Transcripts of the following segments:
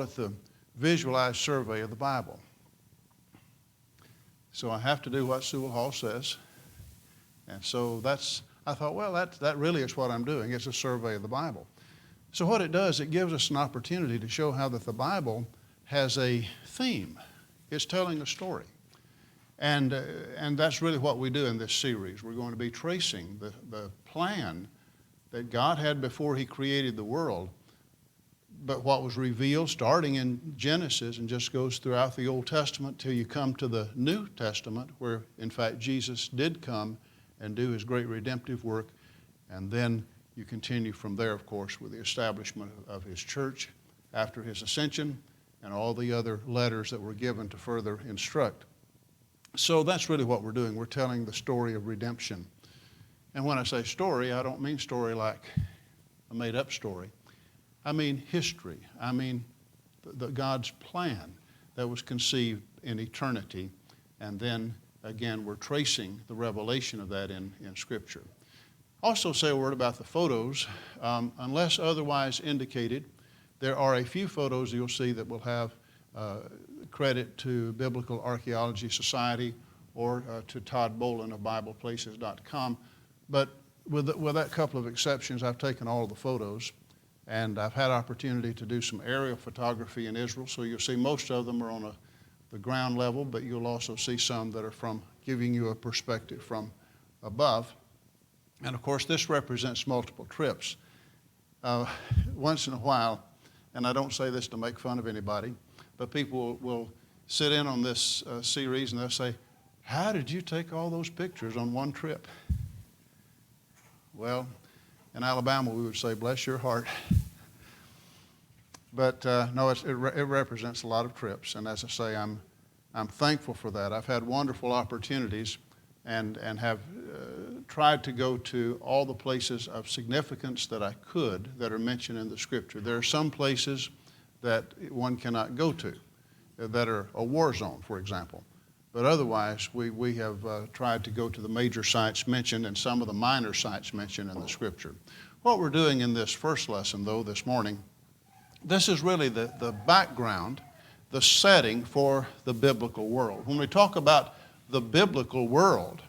it the visualized survey of the Bible. So I have to do what Sewell Hall says. And so I thought, well, that really is what I'm doing. It's a survey of the Bible. So what it does, it gives us an opportunity to show how that the Bible has a theme. It's telling a story. And that's really what we do in this series. We're going to be tracing the plan that God had before He created the world, but what was revealed starting in Genesis and just goes throughout the Old Testament till you come to the New Testament, where in fact Jesus did come and do His great redemptive work. And then you continue from there, of course, with the establishment of His church after His ascension and all the other letters that were given to further instruct. So that's really what we're doing. We're telling the story of redemption. And when I say story, I don't mean story like a made-up story. I mean history. I mean God's plan that was conceived in eternity. And then, again, we're tracing the revelation of that in Scripture. Also say a word about the photos. Unless otherwise indicated, there are a few photos you'll see that will have credit to Biblical Archaeology Society or to Todd Mauldin of BiblePlaces.com. But with that couple of exceptions, I've taken all of the photos. And I've had opportunity to do some aerial photography in Israel, so you'll see most of them are on the ground level, but you'll also see some that are from giving you a perspective from above. And of course, this represents multiple trips. Once in a while, and I don't say this to make fun of anybody, but people will sit in on this series and they'll say, "How did you take all those pictures on one trip?" Well, in Alabama, we would say, "Bless your heart." But no, it represents a lot of trips. And as I say, I'm thankful for that. I've had wonderful opportunities and have tried to go to all the places of significance that I could that are mentioned in the Scripture. There are some places that one cannot go to that are a war zone, for example. But otherwise, we have tried to go to the major sites mentioned and some of the minor sites mentioned in the Scripture. What we're doing in this first lesson, though, this morning, this is really the background, the setting for the biblical world. When we talk about the biblical world,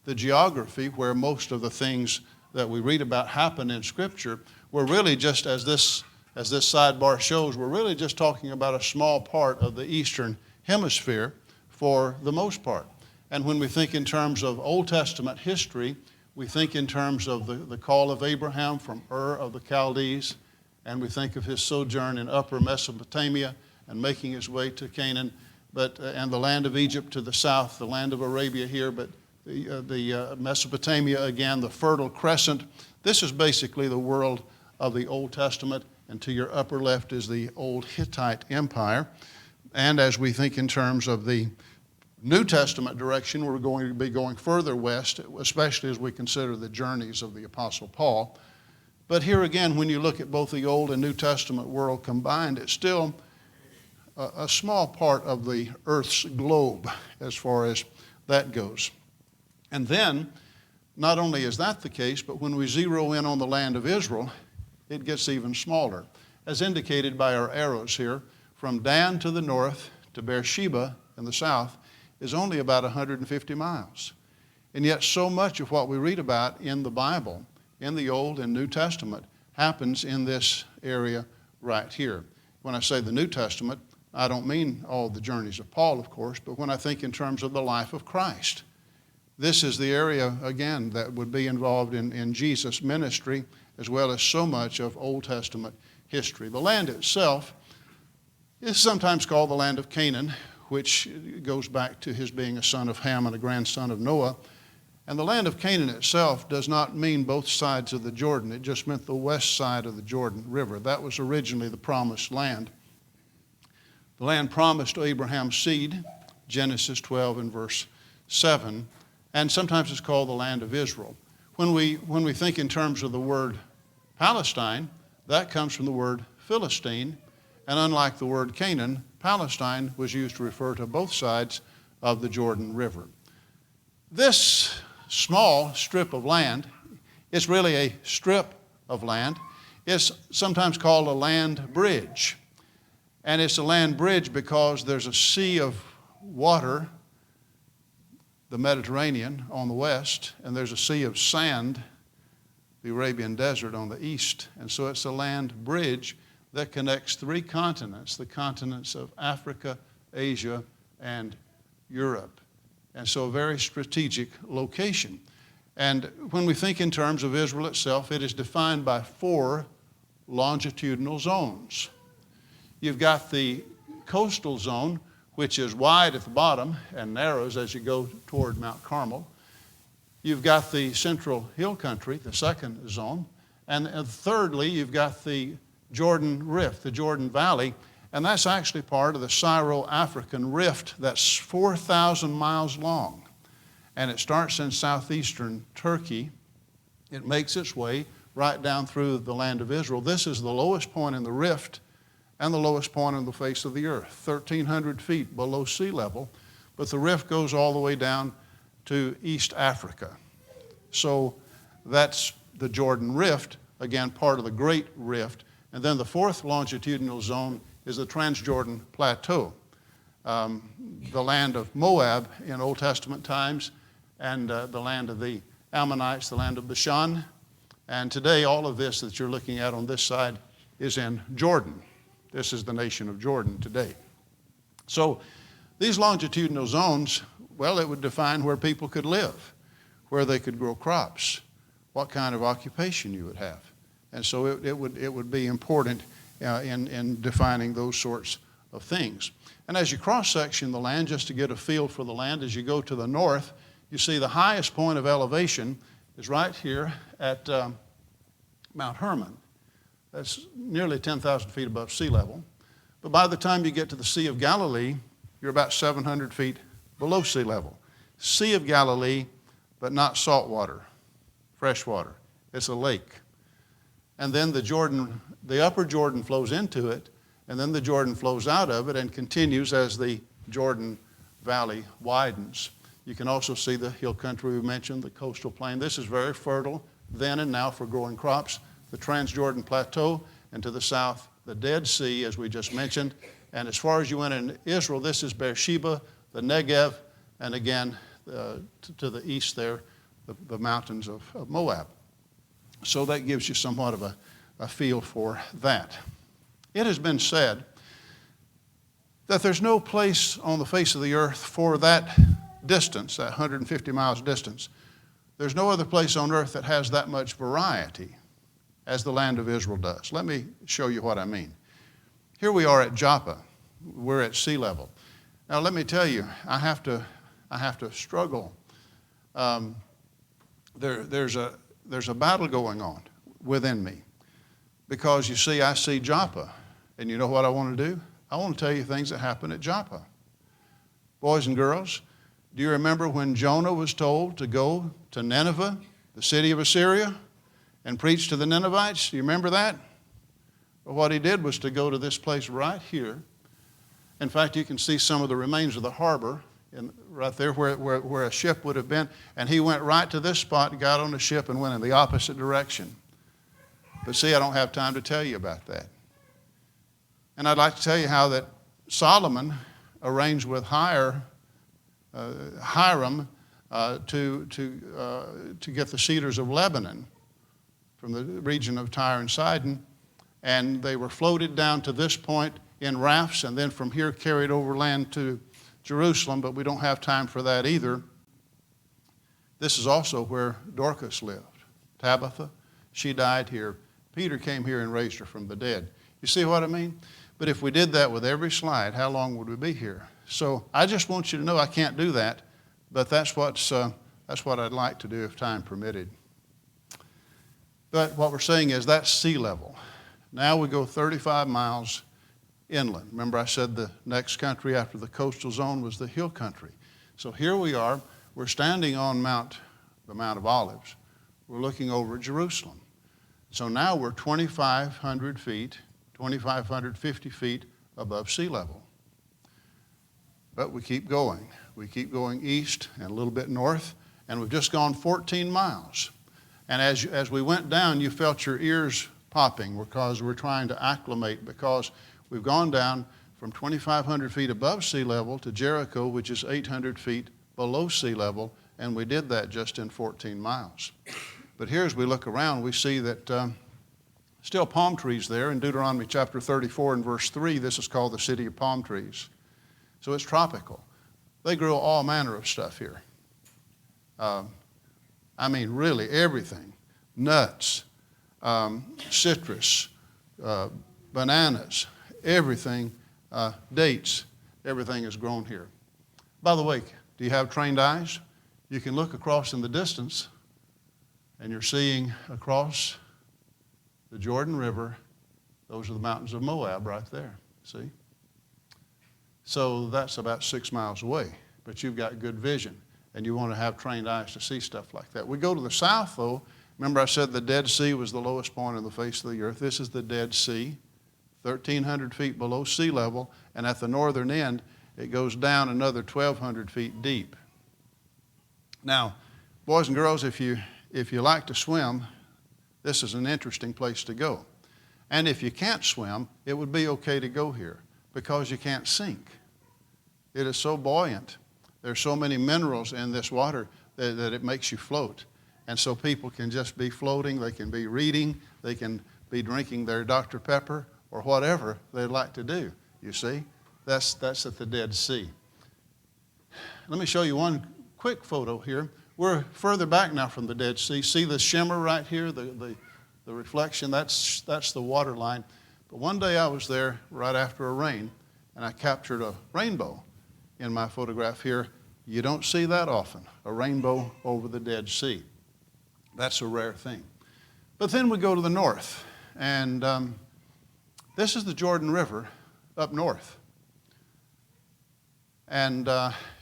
the geography where most of the things that we read about happen in Scripture, we're really just, as this sidebar shows, we're really just talking about a small part of the Eastern Hemisphere for the most part. And when we think in terms of Old Testament history, we think in terms of the call of Abraham from Ur of the Chaldees, and we think of his sojourn in upper Mesopotamia and making his way to Canaan, and the land of Egypt to the south, the land of Arabia here, but the Mesopotamia again, the Fertile Crescent. This is basically the world of the Old Testament, and to your upper left is the old Hittite Empire. And as we think in terms of the New Testament direction, we're going to be going further west, especially as we consider the journeys of the Apostle Paul. But here again, when you look at both the Old and New Testament world combined, it's still a small part of the earth's globe as far as that goes. And then, not only is that the case, but when we zero in on the land of Israel, it gets even smaller. As indicated by our arrows here, from Dan to the north to Beersheba in the south is only about 150 miles. And yet so much of what we read about in the Bible, in the Old and New Testament, happens in this area right here. When I say the New Testament, I don't mean all the journeys of Paul, of course, but when I think in terms of the life of Christ. This is the area, again, that would be involved in Jesus' ministry, as well as so much of Old Testament history. The land itself is sometimes called the land of Canaan, which goes back to his being a son of Ham and a grandson of Noah. And the land of Canaan itself does not mean both sides of the Jordan. It just meant the west side of the Jordan River. That was originally the promised land. The land promised to Abraham's seed, Genesis 12 and verse 7, and sometimes it's called the land of Israel. When we think in terms of the word Palestine, that comes from the word Philistine, and unlike the word Canaan, Palestine was used to refer to both sides of the Jordan River. This small strip of land, it's really a strip of land, is sometimes called a land bridge. And it's a land bridge because there's a sea of water, the Mediterranean on the west, and there's a sea of sand, the Arabian Desert on the east. And so it's a land bridge that connects three continents, the continents of Africa, Asia, and Europe. And so a very strategic location. And when we think in terms of Israel itself, it is defined by 4 longitudinal zones. You've got the coastal zone, which is wide at the bottom and narrows as you go toward Mount Carmel. You've got the central hill country, the second zone. And thirdly, you've got the Jordan Rift, the Jordan Valley. And that's actually part of the Syro-African Rift that's 4,000 miles long. And it starts in southeastern Turkey. It makes its way right down through the land of Israel. This is the lowest point in the rift and the lowest point on the face of the earth, 1,300 feet below sea level. But the rift goes all the way down to East Africa. So that's the Jordan Rift, again, part of the Great Rift. And then the 4th longitudinal zone is the Transjordan Plateau, the land of Moab in Old Testament times, and the land of the Ammonites, the land of Bashan. And today, all of this that you're looking at on this side is in Jordan. This is the nation of Jordan today. So these longitudinal zones, well, it would define where people could live, where they could grow crops, what kind of occupation you would have. And so it would be important in defining those sorts of things. And as you cross-section the land, just to get a feel for the land, as you go to the north, you see the highest point of elevation is right here at Mount Hermon. That's nearly 10,000 feet above sea level. But by the time you get to the Sea of Galilee, you're about 700 feet below sea level. Sea of Galilee, but not salt water, fresh water. It's a lake. And then the upper Jordan flows into it, and then the Jordan flows out of it and continues as the Jordan Valley widens. You can also see the hill country we mentioned, the coastal plain. This is very fertile then and now for growing crops. The Transjordan Plateau, and to the south, the Dead Sea, as we just mentioned. And as far as you went in Israel, this is Beersheba, the Negev, and again, to the east there, the mountains of Moab. So that gives you somewhat of a feel for that. It has been said that there's no place on the face of the earth for that distance, that 150 miles distance. There's no other place on earth that has that much variety as the land of Israel does. Let me show you what I mean. Here we are at Joppa. We're at sea level. Now let me tell you, I have to struggle. There's a battle going on within me, because you see, I see Joppa, and you know what I want to do? I want to tell you things that happened at Joppa. Boys and girls, do you remember when Jonah was told to go to Nineveh, the city of Assyria, and preach to the Ninevites? Do you remember that? Well, what he did was to go to this place right here. In fact, you can see some of the remains of the harbor right there where a ship would have been. And he went right to this spot, got on the ship, and went in the opposite direction. But see, I don't have time to tell you about that. And I'd like to tell you how that Solomon arranged with Hiram to get the cedars of Lebanon from the region of Tyre and Sidon. And they were floated down to this point in rafts, and then from here carried overland to Jerusalem, but we don't have time for that either. This is also where Dorcas lived. Tabitha, she died here. Peter came here and raised her from the dead. You see what I mean? But if we did that with every slide, how long would we be here? So I just want you to know I can't do that, but that's what I'd like to do if time permitted. But what we're saying is that's sea level. Now we go 35 miles inland. Remember I said the next country after the coastal zone was the hill country. So here we are. We're standing on the Mount of Olives. We're looking over at Jerusalem. So now we're 2,500 feet, 2,550 feet above sea level. But we keep going. We keep going east and a little bit north, and we've just gone 14 miles. And as we went down, you felt your ears popping because we're trying to acclimate, because We've gone down from 2,500 feet above sea level to Jericho, which is 800 feet below sea level, and we did that just in 14 miles. But here, as we look around, we see that still palm trees there. In Deuteronomy chapter 34 and verse 3, this is called the city of palm trees. So it's tropical. They grow all manner of stuff here. I mean, really everything. Nuts, citrus, bananas, everything, dates, everything is grown here. By the way, do you have trained eyes? You can look across in the distance, and you're seeing across the Jordan River. Those are the mountains of Moab right there, see? So that's about 6 miles away, but you've got good vision, and you want to have trained eyes to see stuff like that. We go to the south, though. Remember I said the Dead Sea was the lowest point on the face of the earth. This is the Dead Sea, 1,300 feet below sea level, and at the northern end, it goes down another 1,200 feet deep. Now, boys and girls, if you like to swim, this is an interesting place to go. And if you can't swim, it would be okay to go here because you can't sink. It is so buoyant. There's so many minerals in this water that it makes you float. And so people can just be floating, they can be reading, they can be drinking their Dr. Pepper or whatever they'd like to do, you see. That's at the Dead Sea. Let me show you one quick photo here. We're further back now from the Dead Sea. See the shimmer right here, the reflection? That's the water line. But one day I was there right after a rain, and I captured a rainbow in my photograph here. You don't see that often, a rainbow over the Dead Sea. That's a rare thing. But then we go to the north, and this is the Jordan River up north. And,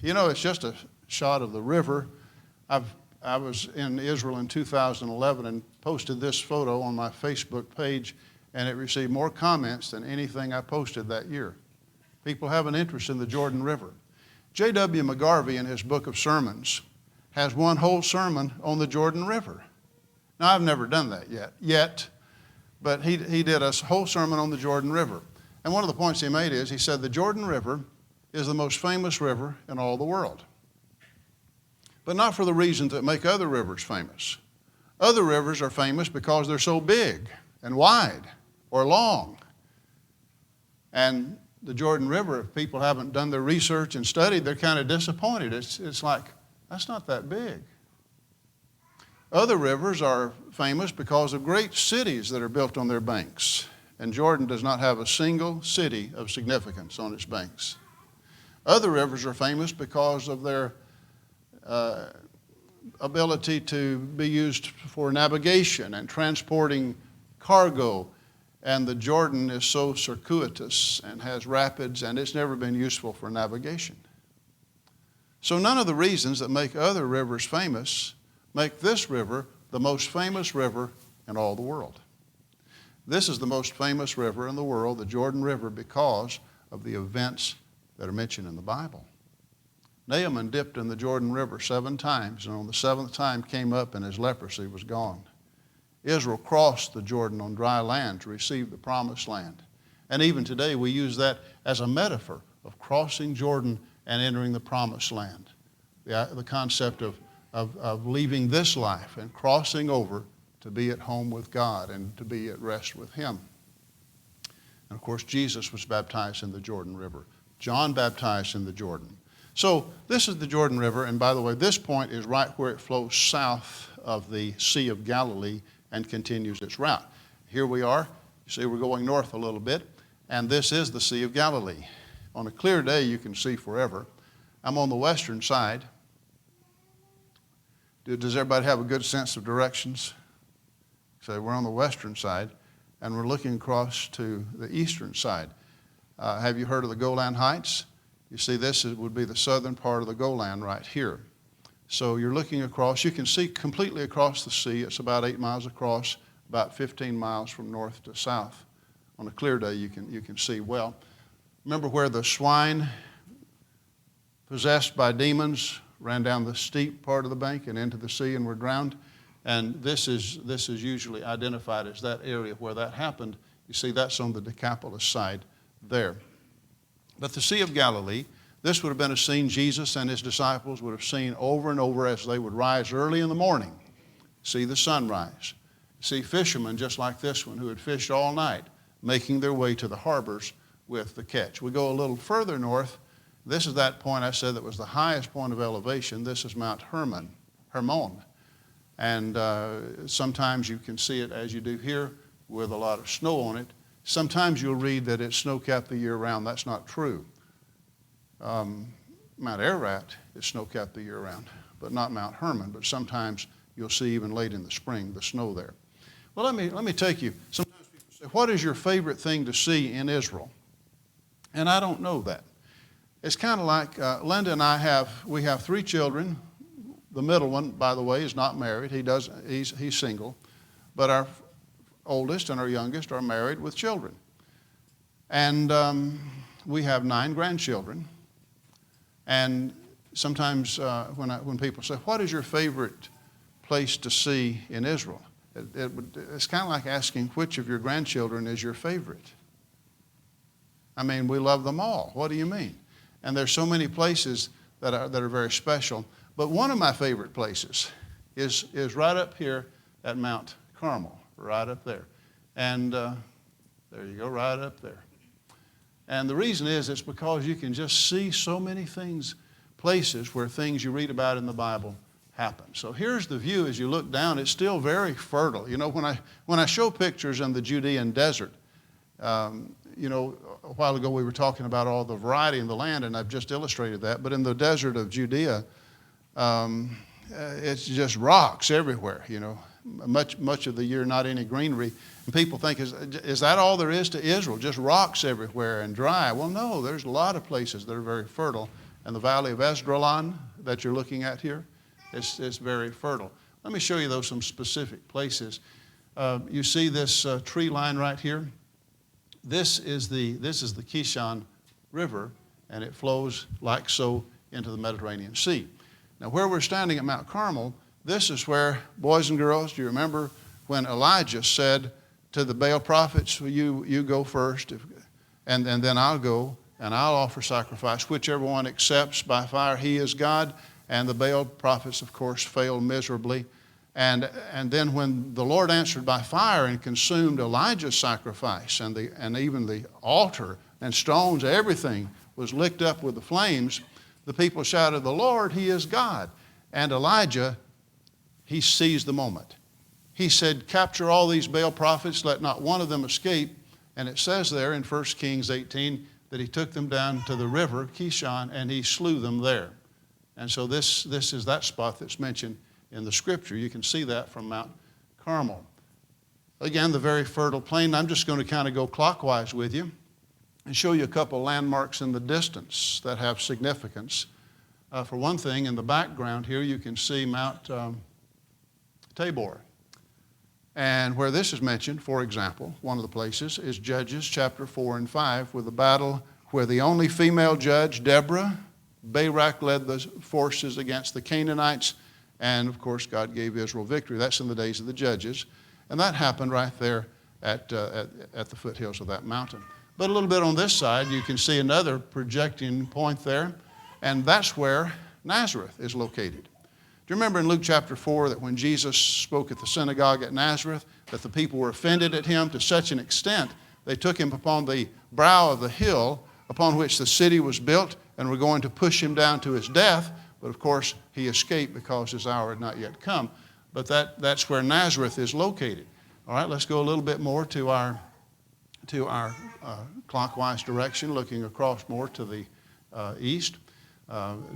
it's just a shot of the river. I was in Israel in 2011 and posted this photo on my Facebook page, and it received more comments than anything I posted that year. People have an interest in the Jordan River. J.W. McGarvey, in his book of sermons, has one whole sermon on the Jordan River. Now, I've never done that yet, but he did a whole sermon on the Jordan River. And one of the points he made is, he said, the Jordan River is the most famous river in all the world. But not for the reasons that make other rivers famous. Other rivers are famous because they're so big and wide or long. And the Jordan River, if people haven't done their research and studied, they're kind of disappointed. It's like, that's not that big. Other rivers are famous because of great cities that are built on their banks. And Jordan does not have a single city of significance on its banks. Other rivers are famous because of their ability to be used for navigation and transporting cargo. And the Jordan is so circuitous and has rapids, and it's never been useful for navigation. So none of the reasons that make other rivers famous make this river the most famous river in all the world. This is the most famous river in the world, the Jordan River, because of the events that are mentioned in the Bible. Naaman dipped in the Jordan River 7 times, and on the 7th time came up and his leprosy was gone. Israel crossed the Jordan on dry land to receive the promised land. And even today we use that as a metaphor of crossing Jordan and entering the promised land. The concept of leaving this life and crossing over to be at home with God and to be at rest with Him. And of course Jesus was baptized in the Jordan River. John baptized in the Jordan. So this is the Jordan River, and by the way, this point is right where it flows south of the Sea of Galilee and continues its route. Here we are. You see, we're going north a little bit, and this is the Sea of Galilee. On a clear day, you can see forever. I'm on the western side. Does everybody have a good sense of directions? So we're on the western side, and we're looking across to the eastern side. Have you heard of the Golan Heights? You see, this would be the southern part of the Golan right here. So you're looking across. You can see completely across the sea. It's about 8 miles across, about 15 miles from north to south. On a clear day, you can see well. Remember where the swine possessed by demons ran down the steep part of the bank and into the sea and were drowned? And this is usually identified as that area where that happened. You see, that's on the Decapolis side. there. But the Sea of Galilee, this would have been a scene Jesus and his disciples would have seen over and over as they would rise early in the morning, see the sunrise, see fishermen just like this one who had fished all night, making their way to the harbors with the catch. We go a little further north. This is that point I said that was the highest point of elevation. This is Mount Hermon. And sometimes you can see it as you do here with a lot of snow on it. Sometimes you'll read that it's snow-capped the year round. That's not true. Mount Ararat is snow-capped the year round, but not Mount Hermon. But sometimes you'll see even late in the spring the snow there. Well, let me take you. Sometimes people say, what is your favorite thing to see in Israel? And I don't know that. It's kind of like Linda and I have 3 children. The middle one, by the way, is not married. He's single. But our oldest and our youngest are married with children. And we have 9 grandchildren. And sometimes when people say, what is your favorite place to see in Israel? It's kind of like asking which of your grandchildren is your favorite. I mean, we love them all. What do you mean? And there's so many places that are very special. But one of my favorite places is right up here at Mount Carmel, right up there. And there you go, right up there. And the reason is it's because you can just see so many things, places where things you read about in the Bible happen. So here's the view as you look down. It's still very fertile. You know, when I show pictures in the Judean desert, you know, a while ago we were talking about all the variety in the land, and I've just illustrated that. But in the desert of Judea, it's just rocks everywhere, you know. Much of the year, not any greenery. And people think, is that all there is to Israel? Just rocks everywhere and dry? Well, no, there's a lot of places that are very fertile. And the valley of Esdraelon that you're looking at here, it's very fertile. Let me show you, though, some specific places. You see this tree line right here? This is the Kishon River, and it flows like so into the Mediterranean Sea. Now, where we're standing at Mount Carmel, this is where, boys and girls, do you remember when Elijah said to the Baal prophets, well, you go first, and then I'll go, and I'll offer sacrifice. Whichever one accepts by fire, he is God. And the Baal prophets, of course, failed miserably. And then when the Lord answered by fire and consumed Elijah's sacrifice, and even the altar and stones, everything was licked up with the flames, the people shouted, the Lord, he is God. And Elijah, he seized the moment. He said, capture all these Baal prophets, let not one of them escape. And it says there in 1 Kings 18 that he took them down to the river, Kishon, and he slew them there. And so this is that spot that's mentioned in the Scripture. You can see that from Mount Carmel. Again, the very fertile plain. I'm just going to kind of go clockwise with you and show you a couple landmarks in the distance that have significance. For one thing, in the background here, you can see Mount Tabor. And where this is mentioned, for example, one of the places is Judges chapter 4 and 5, with a battle where the only female judge, Deborah, Barak led the forces against the Canaanites, and of course God gave Israel victory. That's in the days of the Judges. And that happened right there at the foothills of that mountain. But a little bit on this side, you can see another projecting point there, and that's where Nazareth is located. Do you remember in Luke chapter 4 that when Jesus spoke at the synagogue at Nazareth, that the people were offended at him to such an extent, they took him upon the brow of the hill upon which the city was built and were going to push him down to his death. But of course, he escaped because his hour had not yet come. But that's where Nazareth is located. All right, let's go a little bit more to our clockwise direction, looking across more to the east,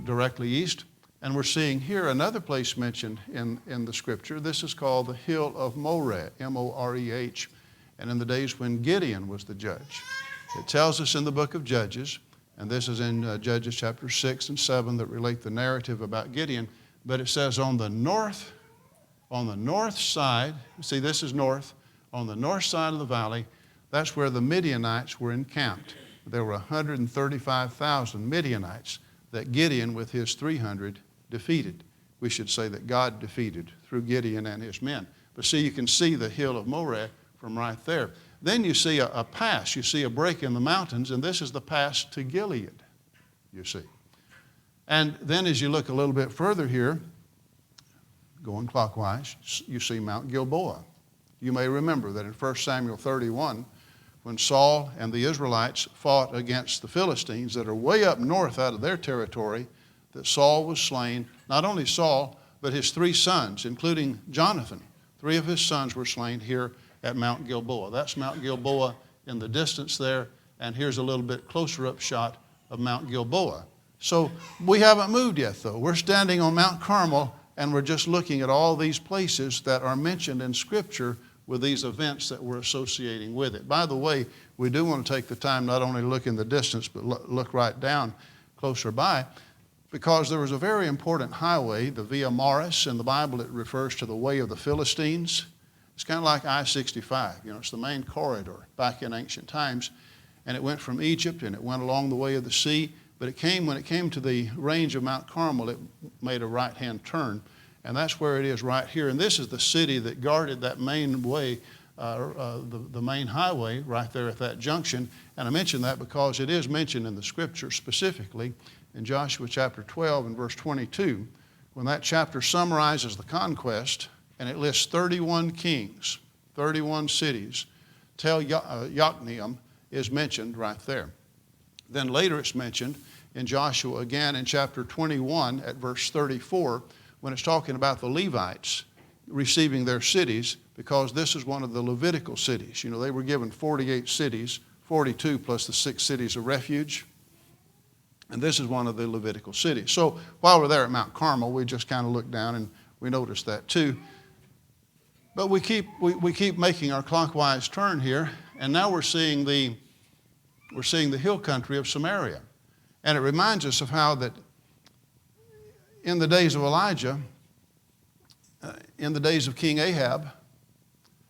directly east. And we're seeing here another place mentioned in the Scripture. This is called the Hill of Moreh, M-O-R-E-H, and in the days when Gideon was the judge. It tells us in the book of Judges, and this is in Judges chapter 6 and 7 that relate the narrative about Gideon, but it says on the north side, see this is north, on the north side of the valley, that's where the Midianites were encamped. There were 135,000 Midianites that Gideon with his 300 defeated. We should say that God defeated through Gideon and his men. But see, you can see the hill of Moreh from right there. Then you see a pass. You see a break in the mountains, and this is the pass to Gilead, you see. And then as you look a little bit further here, going clockwise, you see Mount Gilboa. You may remember that in 1 Samuel 31, when Saul and the Israelites fought against the Philistines that are way up north out of their territory, that Saul was slain. Not only Saul, but his 3 sons, including Jonathan. 3 of his sons were slain here at Mount Gilboa. That's Mount Gilboa in the distance there, and here's a little bit closer up shot of Mount Gilboa. So we haven't moved yet, though. We're standing on Mount Carmel, and we're just looking at all these places that are mentioned in Scripture with these events that we're associating with it. By the way, we do want to take the time not only to look in the distance, but look right down closer by, because there was a very important highway, the Via Maris. In the Bible, it refers to the way of the Philistines. It's kind of like I-65. You know, it's the main corridor back in ancient times. And it went from Egypt, and it went along the way of the sea. But when it came to the range of Mount Carmel, it made a right-hand turn. And that's where it is right here. And this is the city that guarded that main way, the main highway right there at that junction. And I mention that because it is mentioned in the Scripture specifically in Joshua chapter 12 and verse 22, when that chapter summarizes the conquest, and it lists 31 kings, 31 cities. Yokneam is mentioned right there. Then later it's mentioned in Joshua again in chapter 21 at verse 34, when it's talking about the Levites receiving their cities, because this is one of the Levitical cities. You know, they were given 48 cities, 42 plus the 6 cities of refuge. And this is one of the Levitical cities. So while we're there at Mount Carmel, we just kind of look down and we notice that too. But we keep making our clockwise turn here, and now we're seeing the hill country of Samaria. And it reminds us of how that in the days of Elijah, in the days of King Ahab,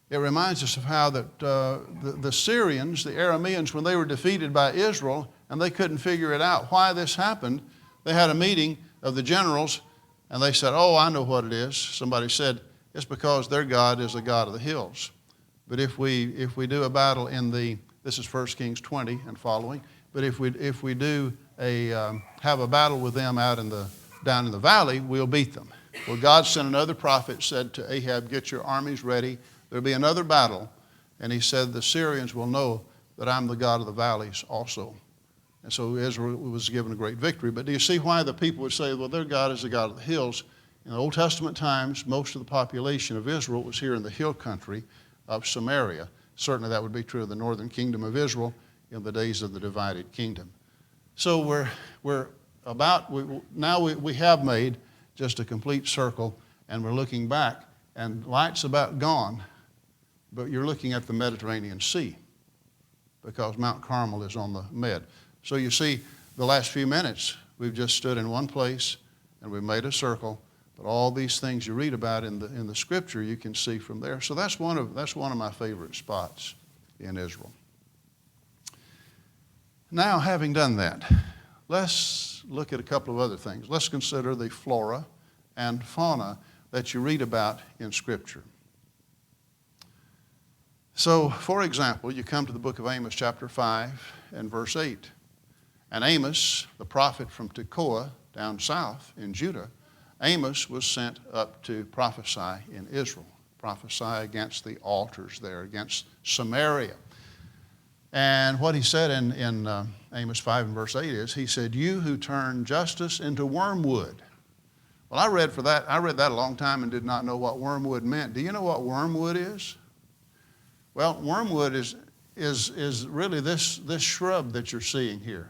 it reminds us of how that the Syrians, the Arameans, when they were defeated by Israel and they couldn't figure it out why this happened, they had a meeting of the generals and they said, "Oh, I know what it is." Somebody said, "It's because their God is a God of the hills." But if we do a battle this is 1 Kings 20 and following, but if we do have a battle with them down in the valley, we'll beat them. Well, God sent another prophet, said to Ahab, "Get your armies ready. There'll be another battle." And he said, "The Syrians will know that I'm the God of the valleys also." And so Israel was given a great victory. But do you see why the people would say, well, their God is the God of the hills? In the Old Testament times, most of the population of Israel was here in the hill country of Samaria. Certainly that would be true of the northern kingdom of Israel in the days of the divided kingdom. So we have made just a complete circle, and we're looking back, and light's about gone, but you're looking at the Mediterranean Sea because Mount Carmel is on the Med. So you see, the last few minutes, we've just stood in one place and we've made a circle, but all these things you read about in the Scripture, you can see from there. So that's one of my favorite spots in Israel. Now, having done that, let's look at a couple of other things. Let's consider the flora and fauna that you read about in Scripture. So, for example, you come to the book of Amos chapter 5 and verse 8. And Amos, the prophet from Tekoa down south in Judah, Amos was sent up to prophesy in Israel, prophesy against the altars there, against Samaria. And what he said in Amos 5 and verse 8 is, he said, "You who turn justice into wormwood." Well, I read that a long time and did not know what wormwood meant. Do you know what wormwood is? Well, wormwood is really this shrub that you're seeing here.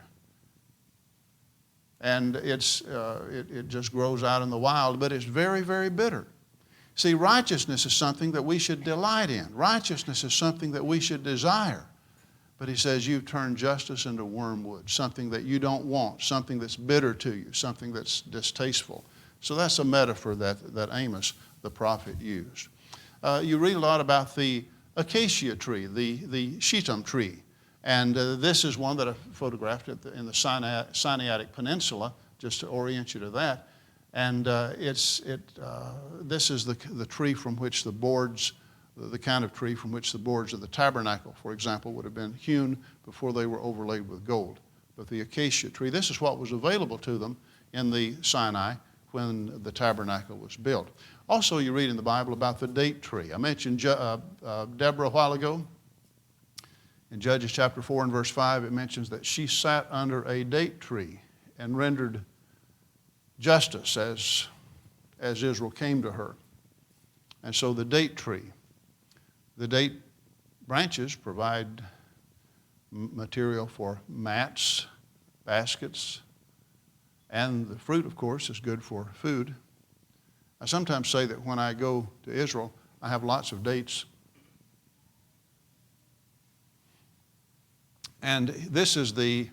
And it just grows out in the wild, but it's very, very bitter. See, righteousness is something that we should delight in. Righteousness is something that we should desire. But he says, you've turned justice into wormwood, something that you don't want, something that's bitter to you, something that's distasteful. So that's a metaphor that Amos, the prophet, used. You read a lot about the acacia tree, the shittim tree. And this is one that I photographed in the Sinaitic Peninsula, just to orient you to that. And this is the tree from which the boards the kind of tree from which the boards of the tabernacle, for example, would have been hewn before they were overlaid with gold. But the acacia tree, this is what was available to them in the Sinai when the tabernacle was built. Also, you read in the Bible about the date tree. I mentioned Deborah a while ago. In Judges chapter 4 and verse 5, it mentions that she sat under a date tree and rendered justice as Israel came to her. And so the date tree, the date branches provide material for mats, baskets, and the fruit, of course, is good for food. I sometimes say that when I go to Israel, I have lots of dates. And this is the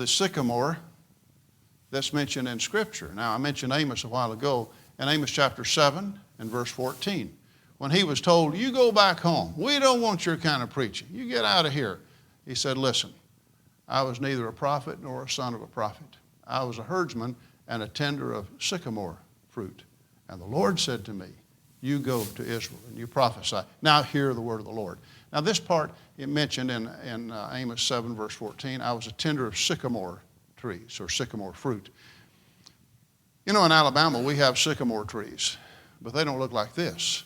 sycamore that's mentioned in Scripture. Now, I mentioned Amos a while ago, in Amos chapter 7 and verse 14. When he was told, you go back home. We don't want your kind of preaching. You get out of here. He said, listen, I was neither a prophet nor a son of a prophet. I was a herdsman and a tender of sycamore fruit. And the Lord said to me, you go to Israel and you prophesy. Now hear the word of the Lord. Now this part it mentioned in Amos 7 verse 14, I was a tender of sycamore trees or sycamore fruit. You know, in Alabama we have sycamore trees, but they don't look like this.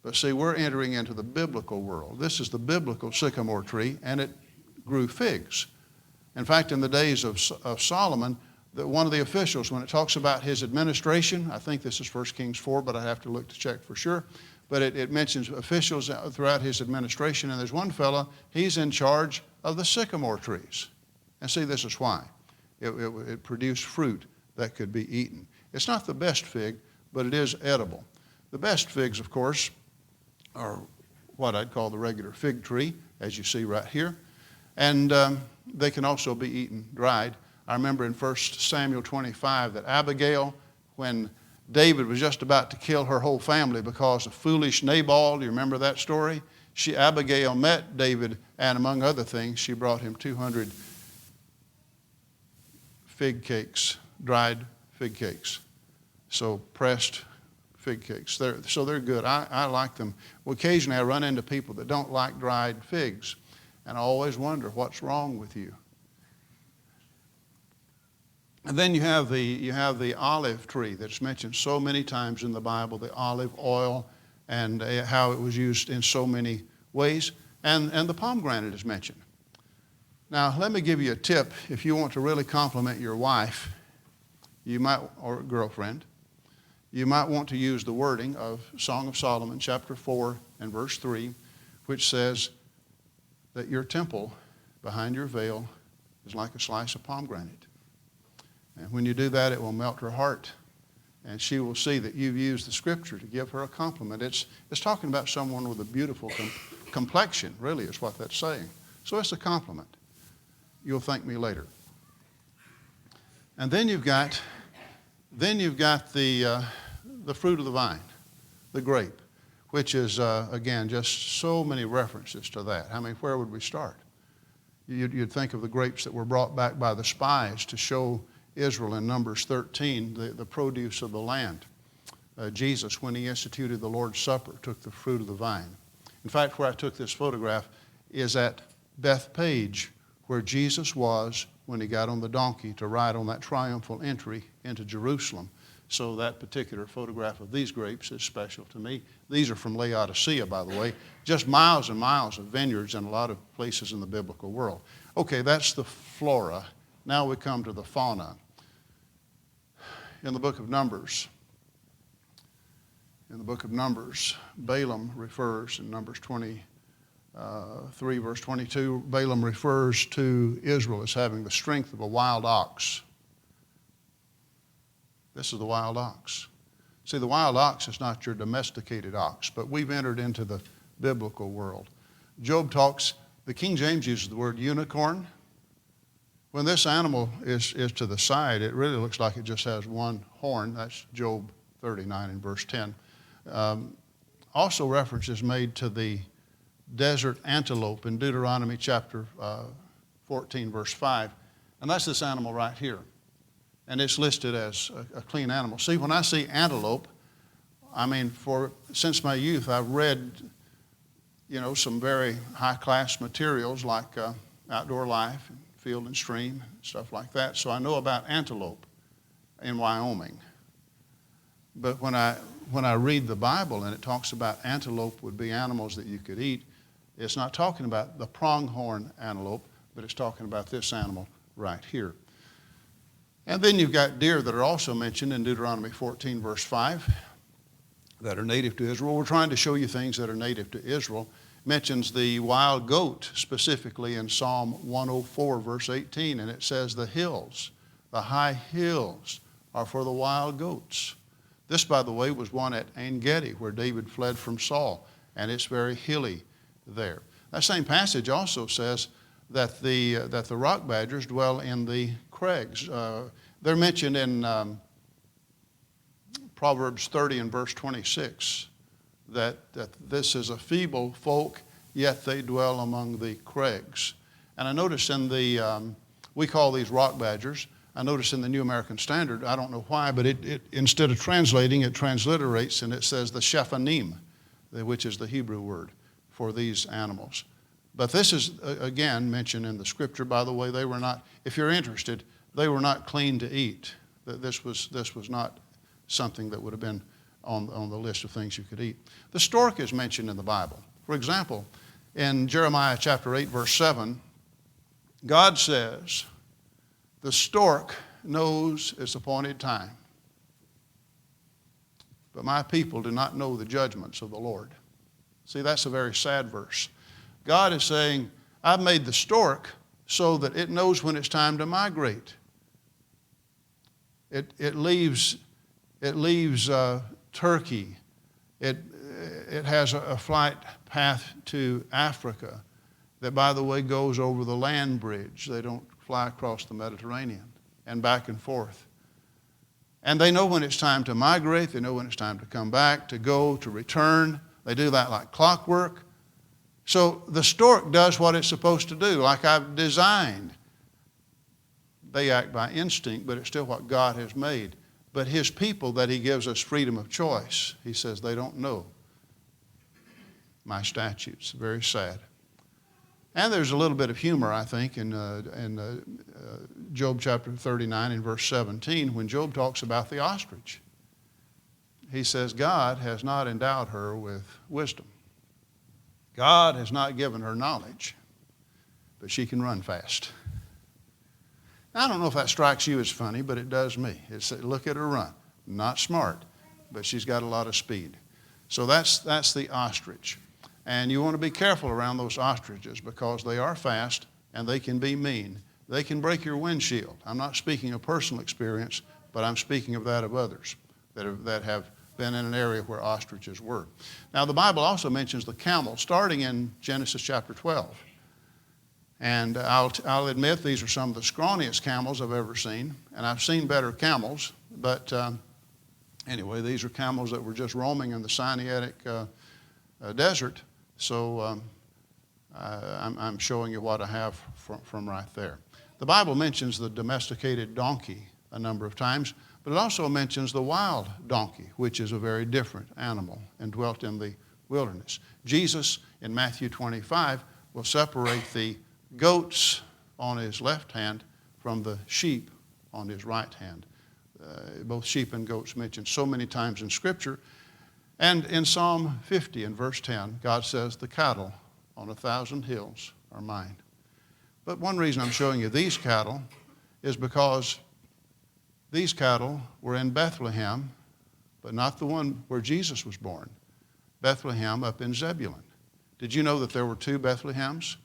But see, we're entering into the biblical world. This is the biblical sycamore tree, and it grew figs. In fact, in the days of Solomon, one of the officials, when it talks about his administration, I think this is 1 Kings 4, but I have to look to check for sure, but it mentions officials throughout his administration, and there's one fellow, he's in charge of the sycamore trees. And see, this is why. It produced fruit that could be eaten. It's not the best fig, but it is edible. The best figs, of course, are what I'd call the regular fig tree, as you see right here. And they can also be eaten dried. I remember in 1 Samuel 25 that Abigail, when David was just about to kill her whole family because of foolish Nabal, do you remember that story? Abigail met David, and among other things, she brought him 200 fig cakes, dried fig cakes. So pressed fig cakes. They're good. I like them. Well, occasionally I run into people that don't like dried figs, and I always wonder what's wrong with you. And then you have the olive tree that's mentioned so many times in the Bible, the olive oil, and how it was used in so many ways. And the pomegranate is mentioned. Now, let me give you a tip. If you want to really compliment your wife, or girlfriend, you might want to use the wording of Song of Solomon, chapter 4 and verse 3, which says that your temple behind your veil is like a slice of pomegranate. And when you do that, it will melt her heart. And she will see that you've used the Scripture to give her a compliment. It's talking about someone with a beautiful complexion, really, is what that's saying. So it's a compliment. You'll thank me later. And then you've got the fruit of the vine, the grape, which is, again, just so many references to that. I mean, where would we start? You'd think of the grapes that were brought back by the spies to show Israel in Numbers 13, the produce of the land. Jesus, when he instituted the Lord's Supper, took the fruit of the vine. In fact, where I took this photograph is at Bethpage, where Jesus was when he got on the donkey to ride on that triumphal entry into Jerusalem. So that particular photograph of these grapes is special to me. These are from Laodicea, by the way. Just miles and miles of vineyards in a lot of places in the biblical world. Okay, that's the flora. Now we come to the fauna. In the book of Numbers, Balaam refers, in Numbers 23, verse 22, Balaam refers to Israel as having the strength of a wild ox. This is the wild ox. See, the wild ox is not your domesticated ox, but we've entered into the biblical world. Job talks, the King James uses the word unicorn. When this animal is to the side, it really looks like it just has one horn. That's Job 39 and verse 10. Also reference is made to the desert antelope in Deuteronomy chapter 14, verse 5. And that's this animal right here. And it's listed as a clean animal. See, when I see antelope, I mean, since my youth, I've read, some very high-class materials like Outdoor Life, and Field and Stream, stuff like that. So I know about antelope in Wyoming. But when I read the Bible and it talks about antelope would be animals that you could eat, it's not talking about the pronghorn antelope, but it's talking about this animal right here. And then you've got deer that are also mentioned in Deuteronomy 14, verse 5, that are native to Israel. We're trying to show you things that are native to Israel. Mentions the wild goat specifically in Psalm 104, verse 18, and it says the hills, the high hills, are for the wild goats. This, by the way, was one at En-Gedi where David fled from Saul, and it's very hilly there. That same passage also says that the rock badgers dwell in the crags. They're mentioned in Proverbs 30 and verse 26, that this is a feeble folk, yet they dwell among the crags. And I notice we call these rock badgers, I notice in the New American Standard, I don't know why, but it instead of translating, it transliterates and it says the Shephanim, which is the Hebrew word for these animals. But this is, again, mentioned in the Scripture. By the way, they were not, if you're interested, they were not clean to eat. This was not something that would have been on the list of things you could eat. The stork is mentioned in the Bible. For example, in Jeremiah chapter 8, verse 7, God says, the stork knows its appointed time, but my people do not know the judgments of the Lord. See, that's a very sad verse. God is saying, I've made the stork so that it knows when it's time to migrate. It leaves Turkey. It has a flight path to Africa that, by the way, goes over the land bridge. They don't fly across the Mediterranean and back and forth. And they know when it's time to migrate. They know when it's time to come back, to go, to return. They do that like clockwork. So the stork does what it's supposed to do, like I've designed. They act by instinct, but it's still what God has made. But His people that He gives us freedom of choice, He says they don't know my statutes. Very sad. And there's a little bit of humor, I think, in Job chapter 39 and verse 17 when Job talks about the ostrich. He says, God has not endowed her with wisdom. God has not given her knowledge, but she can run fast. Now, I don't know if that strikes you as funny, but it does me. Look at her run. Not smart, but she's got a lot of speed. So that's the ostrich. And you want to be careful around those ostriches because they are fast and they can be mean. They can break your windshield. I'm not speaking of personal experience, but I'm speaking of that of others that have been in an area where ostriches were. Now, the Bible also mentions the camel, starting in Genesis chapter 12. And I'll admit these are some of the scrawniest camels I've ever seen, and I've seen better camels, but anyway, these are camels that were just roaming in the Sinaitic desert, so I'm showing you what I have from right there. The Bible mentions the domesticated donkey a number of times, but it also mentions the wild donkey, which is a very different animal and dwelt in the wilderness. Jesus, in Matthew 25, will separate the goats on His left hand from the sheep on His right hand. Both sheep and goats mentioned so many times in Scripture. And in Psalm 50 and verse 10, God says, the cattle on 1,000 hills are mine. But one reason I'm showing you these cattle is because these cattle were in Bethlehem, but not the one where Jesus was born. Bethlehem up in Zebulun. Did you know that there were two Bethlehems?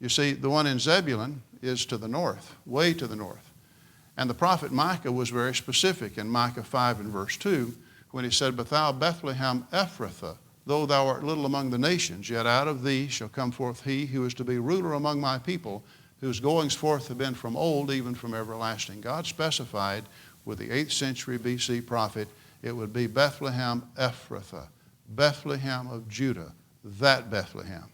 You see, the one in Zebulun is to the north, way to the north. And the prophet Micah was very specific in Micah 5 and verse 2 when he said, But thou, Bethlehem Ephrathah, though thou art little among the nations, yet out of thee shall come forth he who is to be ruler among my people, whose goings forth have been from old, even from everlasting. God specified with the 8th century BC prophet, it would be Bethlehem Ephrathah, Bethlehem of Judah, that Bethlehem.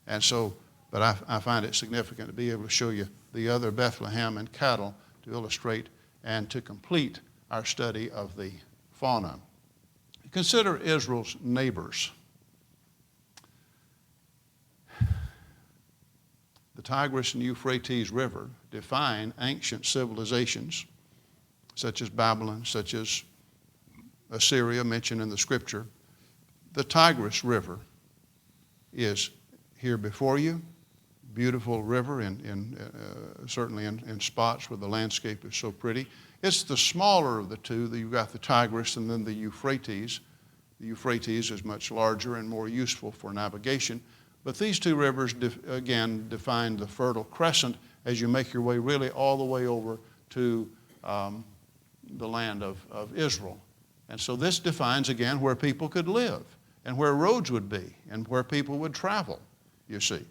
And so, but I find it significant to be able to show you the other Bethlehem and cattle to illustrate and to complete our study of the fauna. Consider Israel's neighbors. The Tigris and Euphrates River define ancient civilizations, such as Babylon, such as Assyria, mentioned in the Scripture. The Tigris River is here before you. Beautiful river, certainly in spots where the landscape is so pretty. It's the smaller of the two. You've got the Tigris and then the Euphrates. The Euphrates is much larger and more useful for navigation. But these two rivers, again, define the Fertile Crescent as you make your way really all the way over to the land of Israel. And so this defines, again, where people could live and where roads would be and where people would travel, you see.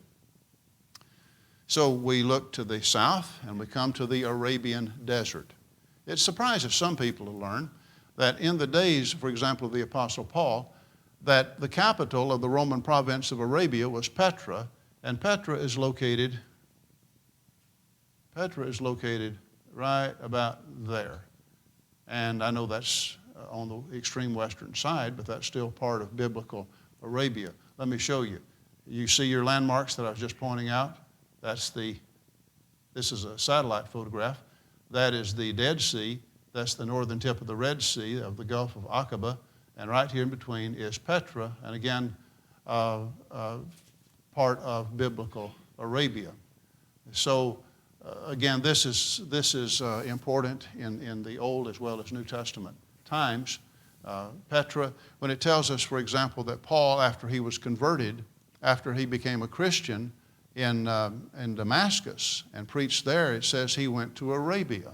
So we look to the south and we come to the Arabian desert. It surprises some people to learn that in the days, for example, of the Apostle Paul, that the capital of the Roman province of Arabia was Petra, and Petra is located right about there. And I know that's on the extreme western side, but that's still part of biblical Arabia. Let me show you. You see your landmarks that I was just pointing out? This is a satellite photograph. That is the Dead Sea. That's the northern tip of the Red Sea, of the Gulf of Aqaba. And right here in between is Petra, and again, part of biblical Arabia. So, again, this is important in the Old as well as New Testament times. Petra, when it tells us, for example, that Paul, after he was converted, after he became a Christian in Damascus and preached there, it says he went to Arabia.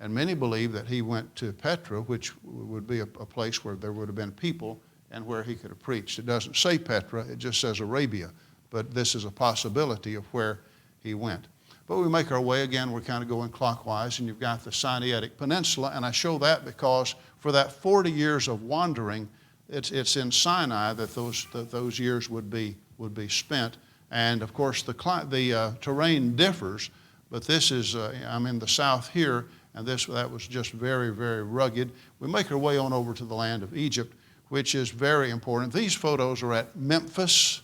And many believe that he went to Petra, which would be a place where there would have been people and where he could have preached. It doesn't say Petra, it just says Arabia. But this is a possibility of where he went. But we make our way, again, we're kind of going clockwise, and you've got the Sinaitic Peninsula, and I show that because for that 40 years of wandering, it's in Sinai that those years would be spent. And of course, the terrain differs, but this is, I'm in the south here, and that was just very, very rugged. We make our way on over to the land of Egypt, which is very important. These photos are at Memphis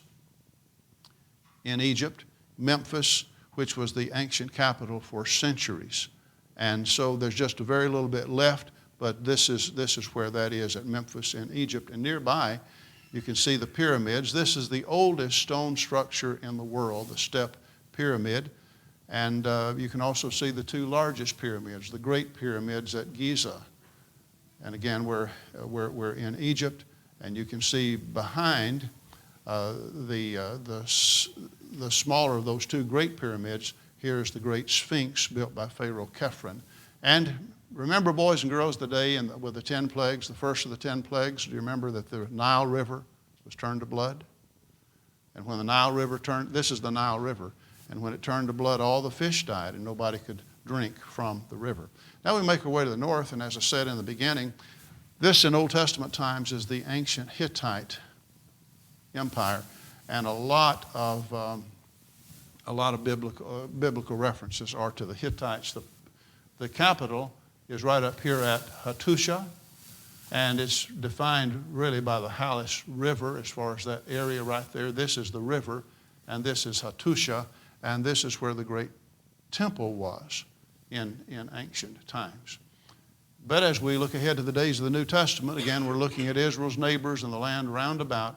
in Egypt. Memphis, which was the ancient capital for centuries. And so there's just a very little bit left, but this is where that is, at Memphis in Egypt. And nearby, you can see the pyramids. This is the oldest stone structure in the world, the Step Pyramid. And you can also see the two largest pyramids, the Great Pyramids at Giza. And again, we're in Egypt, and you can see behind the smaller of those two Great Pyramids, here's the Great Sphinx built by Pharaoh Khephren. And remember, boys and girls, the day with the 10 plagues, the first of the 10 plagues, do you remember that the Nile River was turned to blood? And when the Nile River turned, this is the Nile River, and when it turned to blood, all the fish died and nobody could drink from the river. Now we make our way to the north, and as I said in the beginning, this in Old Testament times is the ancient Hittite Empire, and a lot of biblical references are to the Hittites. The capital is right up here at Hattusha, and it's defined really by the Halys River as far as that area right there. This is the river, and this is Hattusha, and this is where the great temple was in ancient times. But as we look ahead to the days of the New Testament, again, we're looking at Israel's neighbors and the land round about.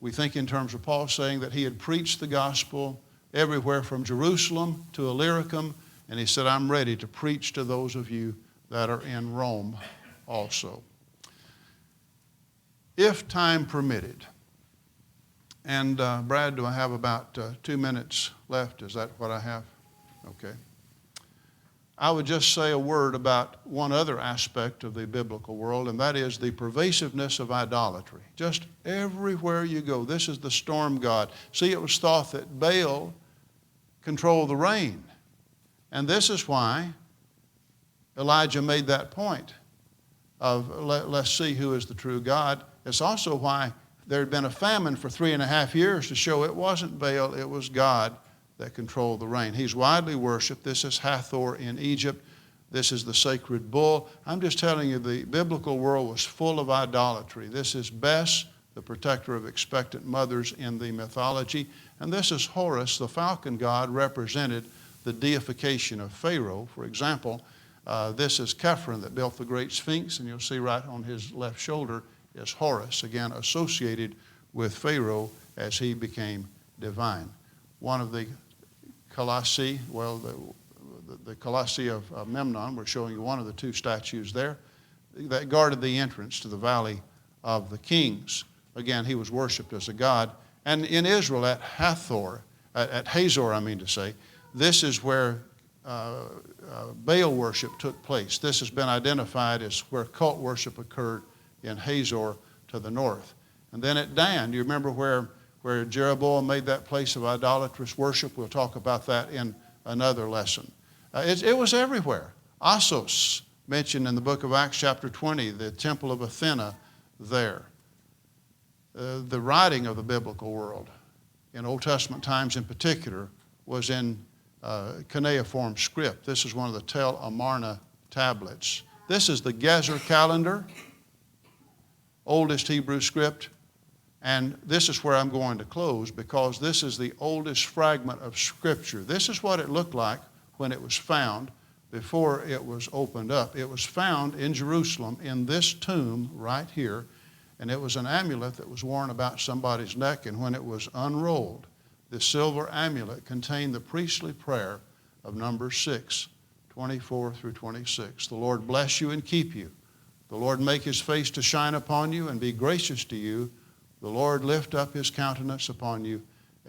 We think in terms of Paul saying that he had preached the gospel everywhere from Jerusalem to Illyricum, and he said, I'm ready to preach to those of you that are in Rome also. If time permitted, and Brad, do I have about 2 minutes left? Is that what I have? Okay. I would just say a word about one other aspect of the biblical world, and that is the pervasiveness of idolatry. Just everywhere you go, this is the storm god. See, it was thought that Baal controlled the rain, and this is why Elijah made that point of let's see who is the true God. It's also why there had been a famine for 3.5 years to show it wasn't Baal, it was God that controlled the rain. He's widely worshipped. This is Hathor in Egypt. This is the sacred bull. I'm just telling you, the biblical world was full of idolatry. This is Bes, the protector of expectant mothers in the mythology. And this is Horus, the falcon god, represented the deification of Pharaoh. For example, this is Khephren that built the Great Sphinx, and you'll see right on his left shoulder is Horus, again associated with Pharaoh as he became divine. One of the Colossi, well, the Colossi of Memnon, we're showing you one of the two statues there, that guarded the entrance to the Valley of the Kings. Again, he was worshipped as a god. And in Israel, at Hazor, this is where Baal worship took place. This has been identified as where cult worship occurred in Hazor to the north. And then at Dan, do you remember where Jeroboam made that place of idolatrous worship? We'll talk about that in another lesson. It was everywhere. Assos, mentioned in the book of Acts chapter 20, the temple of Athena there. The writing of the biblical world, in Old Testament times in particular, was in cuneiform script. This is one of the Tel Amarna tablets. This is the Gezer calendar, oldest Hebrew script. And this is where I'm going to close, because this is the oldest fragment of Scripture. This is what it looked like when it was found, before it was opened up. It was found in Jerusalem in this tomb right here, and it was an amulet that was worn about somebody's neck, and when it was unrolled, the silver amulet contained the priestly prayer of Numbers 6, 24 through 26. The Lord bless you and keep you. The Lord make his face to shine upon you and be gracious to you. The Lord lift up his countenance upon you